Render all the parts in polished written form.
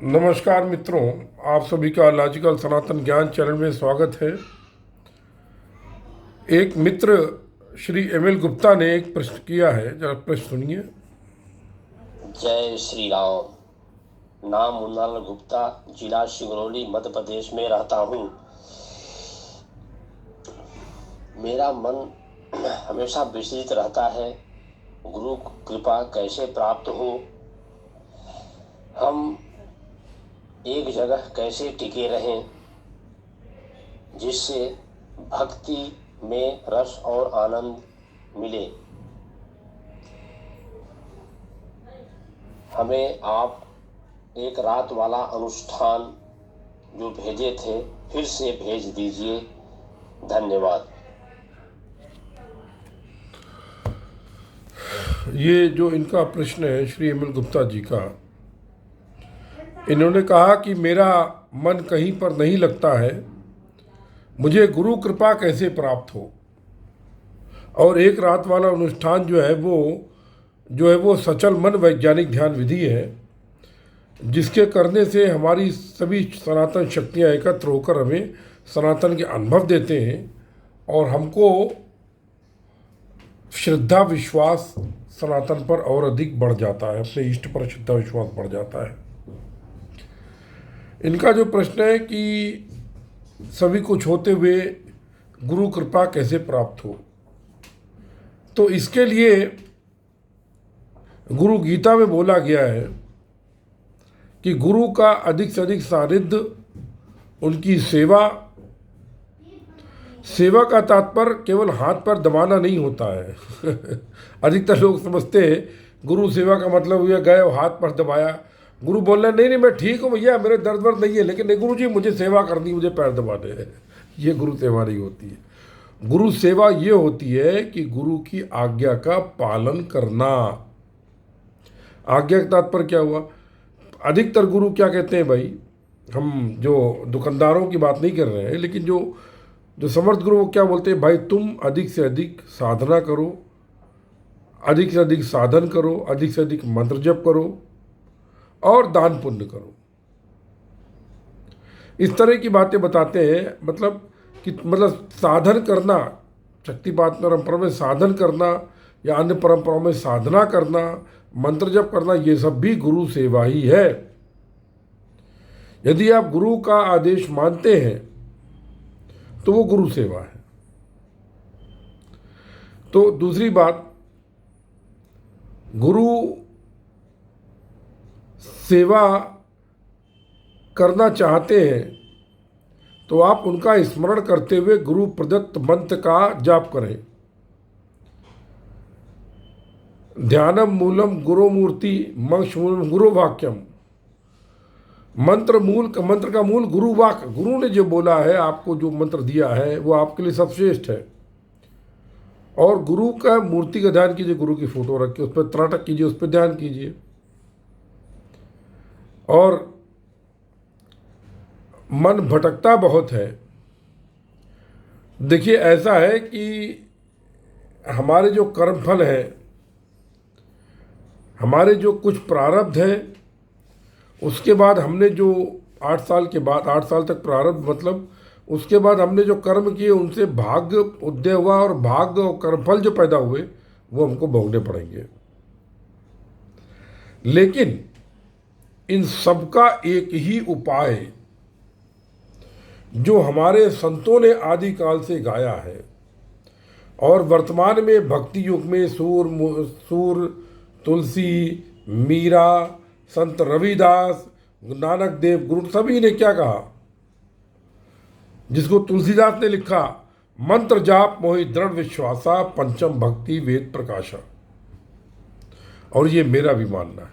नमस्कार मित्रों, आप सभी का लॉजिकल सनातन ज्ञान चैनल में स्वागत है। एक मित्र श्री एम.एल. गुप्ता ने एक प्रश्न किया है, जरा प्रश्न सुनिए। जय श्री राम। नाम मुन्नालाल गुप्ता, जिला सिंगरौली, मध्य प्रदेश में रहता हूँ। मेरा मन हमेशा विचलित रहता है, गुरु कृपा कैसे प्राप्त हो, हम एक जगह कैसे टिके रहें जिससे भक्ति में रस और आनंद मिले। हमें आप एक रात वाला अनुष्ठान जो भेजे थे फिर से भेज दीजिए, धन्यवाद। ये जो इनका प्रश्न है श्री एम.एल. गुप्ता जी का, इन्होंने कहा कि मेरा मन कहीं पर नहीं लगता है, मुझे गुरु कृपा कैसे प्राप्त हो। और एक रात वाला अनुष्ठान जो है वो सचल मन वैज्ञानिक ध्यान विधि है, जिसके करने से हमारी सभी सनातन शक्तियाँ एकत्र होकर हमें सनातन के अनुभव देते हैं और हमको श्रद्धा विश्वास सनातन पर और अधिक बढ़ जाता है, अपने इष्ट पर श्रद्धा विश्वास बढ़ जाता है। इनका जो प्रश्न है कि सभी कुछ होते हुए गुरु कृपा कैसे प्राप्त हो, तो इसके लिए गुरु गीता में बोला गया है कि गुरु का अधिक से अधिक सानिध्य, उनकी सेवा का तात्पर्य केवल हाथ पर दबाना नहीं होता है। अधिकतर लोग समझते हैं गुरु सेवा का मतलब हुआ गए और हाथ पर दबाया, गुरु बोल रहे नहीं मैं ठीक हूँ भैया, मेरे दर्द वर्द नहीं है, लेकिन नहीं गुरु जी मुझे सेवा करनी, मुझे पैर दबाने हैं। ये गुरु सेवा नहीं होती है। गुरु सेवा ये होती है कि गुरु की आज्ञा का पालन करना। आज्ञा का तात्पर्य क्या हुआ? अधिकतर गुरु क्या कहते हैं भाई, हम जो दुकानदारों की बात नहीं कर रहे हैं, लेकिन जो समर्थ गुरु वो क्या बोलते हैं, भाई तुम अधिक से अधिक साधना करो, अधिक से अधिक साधन करो, अधिक से अधिक मंत्र जप करो और दान पुण्य करो। इस तरह की बातें बताते हैं। मतलब साधन करना, शक्तिपात परंपरा में साधन करना या अन्य परंपराओं में साधना करना, मंत्र जप करना, ये सब भी गुरु सेवा ही है। यदि आप गुरु का आदेश मानते हैं तो वो गुरु सेवा है। तो दूसरी बात, गुरु सेवा करना चाहते हैं तो आप उनका स्मरण करते हुए गुरु प्रदत्त मंत्र का जाप करें। ध्यानम मूलम गुरु मूर्ति मोक्ष मूलम गुरु वाक्यम। मंत्र का मूल गुरु वाक्य, गुरु ने जो बोला है, आपको जो मंत्र दिया है वो आपके लिए सबश्रेष्ठ है। और गुरु का मूर्ति का ध्यान कीजिए, गुरु की फोटो रख के उस पर त्राटक कीजिए, उस पर ध्यान कीजिए। और मन भटकता बहुत है। देखिए ऐसा है कि हमारे जो कर्मफल है, हमारे जो कुछ प्रारब्ध है, उसके बाद हमने जो 8 साल तक प्रारब्ध, मतलब उसके बाद हमने जो कर्म किए उनसे भाग्य उदय हुआ और भाग्य और कर्मफल जो पैदा हुए वो हमको भोगने पड़ेंगे। लेकिन इन सब का एक ही उपाय जो हमारे संतों ने आदिकाल से गाया है और वर्तमान में भक्ति युग में सूर तुलसी, मीरा, संत रविदास, नानक देव, गुरु सभी ने क्या कहा, जिसको तुलसीदास ने लिखा, मंत्र जाप मोहि दृढ़ विश्वासा, पंचम भक्ति वेद प्रकाशा। और ये मेरा भी मानना है।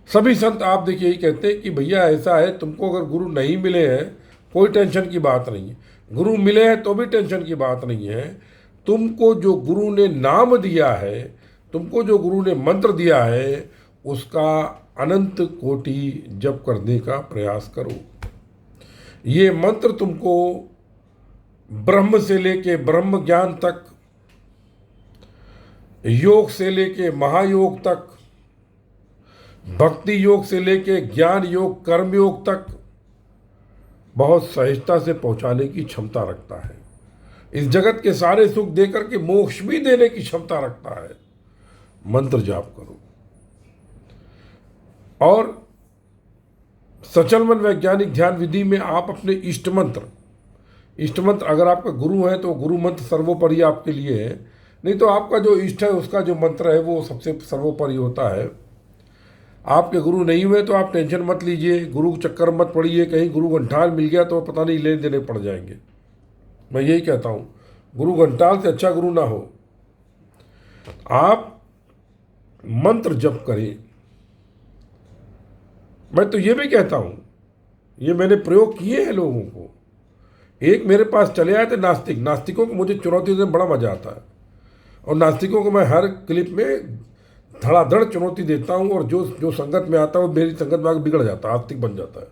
सभी संत आप देखिए यही कहते हैं कि भैया ऐसा है, तुमको अगर गुरु नहीं मिले हैं कोई टेंशन की बात नहीं है, गुरु मिले हैं तो भी टेंशन की बात नहीं है। तुमको जो गुरु ने नाम दिया है, तुमको जो गुरु ने मंत्र दिया है, उसका अनंत कोटि जप करने का प्रयास करो। ये मंत्र तुमको ब्रह्म से लेके ब्रह्म ज्ञान तक, योग से लेके महायोग तक, भक्ति योग से लेके ज्ञान योग, कर्म योग तक बहुत सहजता से पहुंचाने की क्षमता रखता है। इस जगत के सारे सुख देकर के मोक्ष भी देने की क्षमता रखता है। मंत्र जाप करो। और सचल मन वैज्ञानिक ध्यान विधि में आप अपने इष्ट मंत्र अगर आपका गुरु है तो गुरु मंत्र सर्वोपरि आपके लिए है, नहीं तो आपका जो इष्ट है उसका जो मंत्र है वो सबसे सर्वोपरि होता है। आपके गुरु नहीं हुए तो आप टेंशन मत लीजिए, गुरु चक्कर मत पड़िए, कहीं गुरु घंटाल मिल गया तो पता नहीं लेने देने पड़ जाएंगे। मैं यही कहता हूँ, गुरु घंटाल से अच्छा गुरु ना हो। आप मंत्र जप करें। मैं तो ये भी कहता हूँ, ये मैंने प्रयोग किए हैं लोगों को। एक मेरे पास चले आए थे नास्तिकों को मुझे चुनौती देने में बड़ा मजा आता है, और नास्तिकों को मैं हर क्लिप में धड़ाधड़ चुनौती देता हूँ, और जो संगत में आता है वो मेरी संगत में आकर बिगड़ जाता है, आस्तिक बन जाता है।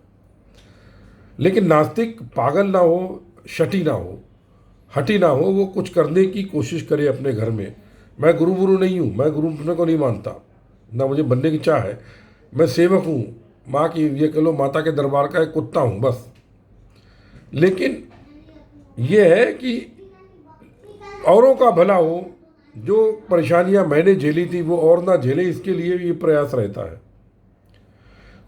लेकिन नास्तिक पागल ना हो, शटी ना हो, हटी ना हो, वो कुछ करने की कोशिश करे अपने घर में। मैं गुरु नहीं हूँ, मैं गुरु अपने को नहीं मानता, ना मुझे बनने की चाह है। मैं सेवक हूँ, माँ की, ये कह लो माता के दरबार का एक कुत्ता हूँ बस। लेकिन ये है कि औरों का भला हो, जो परेशानियां मैंने झेली थी वो और ना झेले, इसके लिए ये प्रयास रहता है।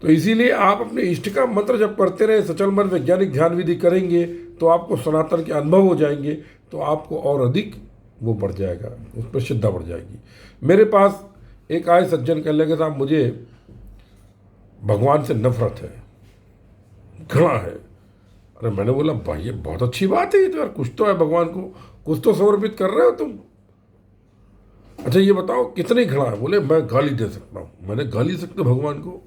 तो इसीलिए आप अपने इष्ट का मंत्र जब करते रहे, सचल मन वैज्ञानिक ध्यान विधि करेंगे तो आपको सनातन के अनुभव हो जाएंगे, तो आपको और अधिक वो बढ़ जाएगा, उस पर श्रद्धा बढ़ जाएगी। मेरे पास एक आए सज्जन कहने लगे साहब मुझे भगवान से नफरत है, घृणा है। अरे मैंने बोला भाई ये बहुत अच्छी बात है, ये तो यार कुछ तो है, भगवान को कुछ तो समर्पित कर रहे हो तुम। अच्छा ये बताओ कितनी घृणा है? बोले मैं गाली दे सकता हूँ। मैंने गाली सकते हो भगवान को?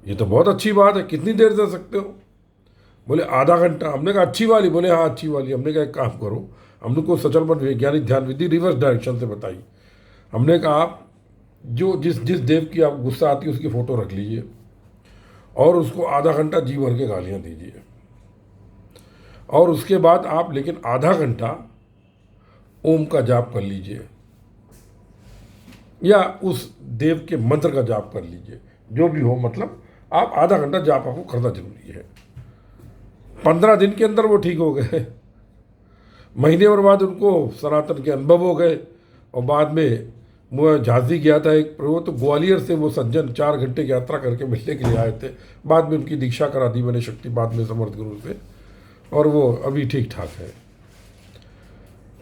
ये तो बहुत अच्छी बात है, कितनी देर दे सकते हो? बोले आधा घंटा। हमने कहा अच्छी वाली? बोले हाँ अच्छी वाली। हमने कहा एक काम करो, हमने को सचल मन वैज्ञानिक ध्यान विधि रिवर्स डायरेक्शन से बताई। हमने कहा आप जो जिस देव की आप गुस्सा आती है उसकी फ़ोटो रख लीजिए और उसको आधा घंटा जी भर के गालियाँ दीजिए, और उसके बाद आप लेकिन आधा घंटा ओम का जाप कर लीजिए या उस देव के मंत्र का जाप कर लीजिए, जो भी हो, मतलब आप आधा घंटा जाप आपको करना जरूरी है। 15 दिन के अंदर वो ठीक हो गए, महीने भर बाद उनको सनातन के अनुभव हो गए। और बाद में मैं झांसी गया था एक, वो तो ग्वालियर से वो सज्जन 4 घंटे की यात्रा करके मिलने के लिए आए थे। बाद में उनकी दीक्षा करा दी मैंने शक्ति बाद में समर्थ गुरु से, और वो अभी ठीक ठाक है।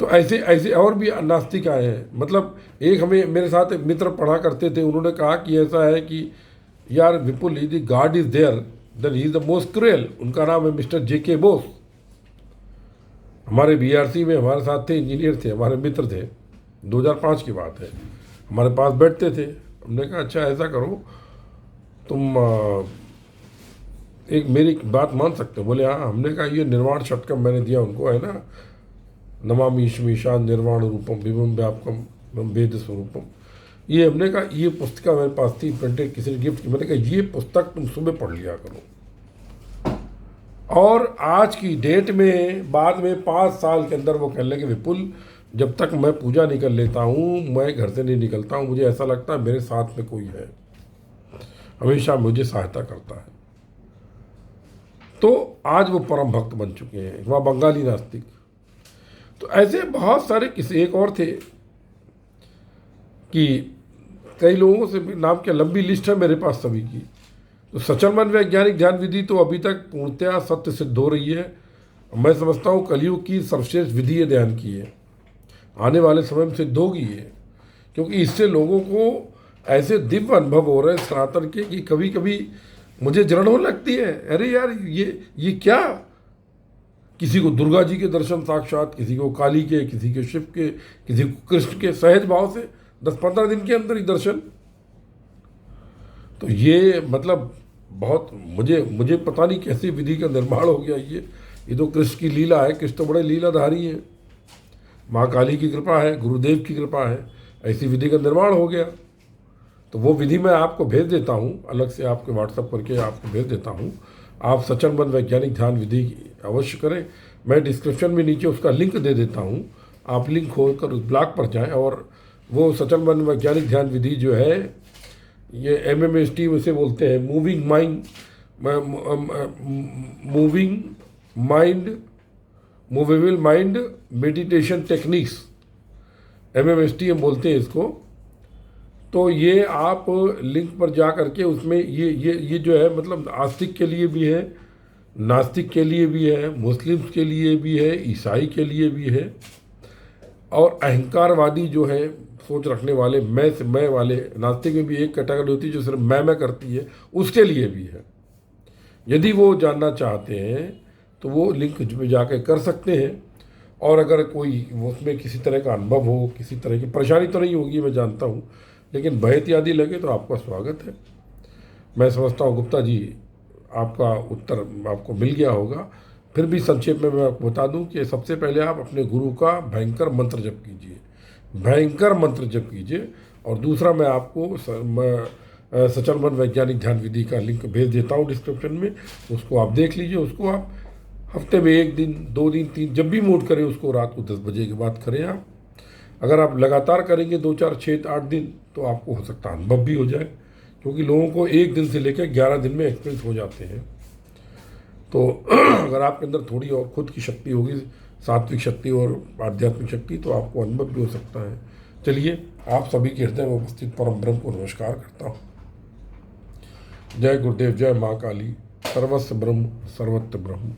तो ऐसे ऐसे और भी नास्तिक आए हैं। मतलब एक हमें मेरे साथ एक मित्र पढ़ा करते थे, उन्होंने कहा कि ऐसा है कि यार विपुल यदि god is there then he is the most cruel. उनका नाम है मिस्टर JK बोस। हमारे BRC में हमारे साथ थे, इंजीनियर थे, हमारे मित्र थे, 2005 की बात है, हमारे पास बैठते थे। हमने कहा अच्छा ऐसा करो तुम एक मेरी बात मान सकते हो? बोले हाँ। हमने कहा ये निर्वाण षटकम मैंने दिया उनको, है ना, नमामि ईशान निर्वाण रूपम विभम व्यापकम वेद स्वरूपम, ये हमने कहा ये पुस्तिका मेरे पास थी प्रिंटेड, किसी ने गिफ्ट की। मैंने कहा ये पुस्तक तुम सुबह पढ़ लिया करो। और आज की डेट में बाद में 5 साल के अंदर वो कहने लगे विपुल जब तक मैं पूजा नहीं कर लेता हूँ मैं घर से नहीं निकलता हूँ, मुझे ऐसा लगता है मेरे साथ में कोई है, हमेशा मुझे सहायता करता है। तो आज वो परम भक्त बन चुके हैं, वह बंगाली नास्तिक। तो ऐसे बहुत सारे किसी एक और थे कि कई लोगों से नाम क्या लंबी लिस्ट है मेरे पास सभी की। तो सचल मन वैज्ञानिक ध्यान विधि तो अभी तक पूर्णतया सत्य सिद्ध हो रही है। मैं समझता हूँ कलयुग की सर्वश्रेष्ठ विधि है ध्यान की है, आने वाले समय में सिद्ध होगी ये, क्योंकि इससे लोगों को ऐसे दिव्य अनुभव हो रहे हैं सनातन के कि कभी कभी मुझे जलन होने लगती है, अरे यार ये क्या। किसी को दुर्गा जी के दर्शन साक्षात, किसी को काली के, किसी के शिव के, किसी को कृष्ण के, सहज भाव से 10-15 दिन के अंदर ही दर्शन। तो ये मतलब बहुत मुझे पता नहीं कैसी विधि का निर्माण हो गया। ये तो कृष्ण की लीला है, कृष्ण तो बड़े लीलाधारी हैं, माँ काली की कृपा है, गुरुदेव की कृपा है, ऐसी विधि का निर्माण हो गया। तो वो विधि मैं आपको भेज देता हूँ, अलग से आपके व्हाट्सएप करके आपको भेज देता हूँ। आप सचल मन वैज्ञानिक ध्यान विधि अवश्य करें। मैं डिस्क्रिप्शन में नीचे उसका लिंक दे देता हूँ, आप लिंक खोलकर उस ब्लॉग पर जाएं और वो सचल मन वैज्ञानिक ध्यान विधि जो है ये MMST उसे बोलते हैं, movable mind meditation techniques, MMST हम बोलते हैं इसको। तो ये आप लिंक पर जा करके उसमें ये जो है, मतलब आस्तिक के लिए भी है, नास्तिक के लिए भी है, मुस्लिम्स के लिए भी है, ईसाई के लिए भी है, और अहंकारवादी जो है, सोच रखने वाले, मैं वाले, नास्तिक में भी एक कैटेगरी होती है जो सिर्फ मैं करती है, उसके लिए भी है। यदि वो जानना चाहते हैं तो वो लिंक पे जाके कर सकते हैं। और अगर कोई उसमें किसी तरह का अनुभव हो, किसी तरह की परेशानी तो नहीं होगी, मैं जानता हूँ, लेकिन भय इत्यादि लगे तो आपका स्वागत है। मैं समझता हूँ गुप्ता जी आपका उत्तर आपको मिल गया होगा। फिर भी संक्षेप में मैं आपको बता दूं कि सबसे पहले आप अपने गुरु का भयंकर मंत्र जप कीजिए, भयंकर मंत्र जप कीजिए। और दूसरा, मैं आपको सचल मन वैज्ञानिक ध्यान विधि का लिंक भेज देता हूँ डिस्क्रिप्शन में, उसको आप देख लीजिए। उसको आप हफ्ते में 1 दिन, 2 दिन, 3, जब भी मूड करें उसको रात को 10 बजे के बाद करें आप। अगर आप लगातार करेंगे 2, 4, 6, 8 दिन तो आपको हो सकता है अनुभव भी हो जाए, क्योंकि लोगों को 1 दिन से लेकर 11 दिन में एक्सपीरियंस हो जाते हैं। तो अगर आपके अंदर थोड़ी और खुद की शक्ति होगी, सात्विक शक्ति और आध्यात्मिक शक्ति, तो आपको अनुभव भी हो सकता है। चलिए, आप सभी के हृदय में उपस्थित परम ब्रह्म को नमस्कार करता हूँ। जय गुरुदेव, जय माँ काली, सर्वस्व ब्रह्म सर्वत्र ब्रह्म।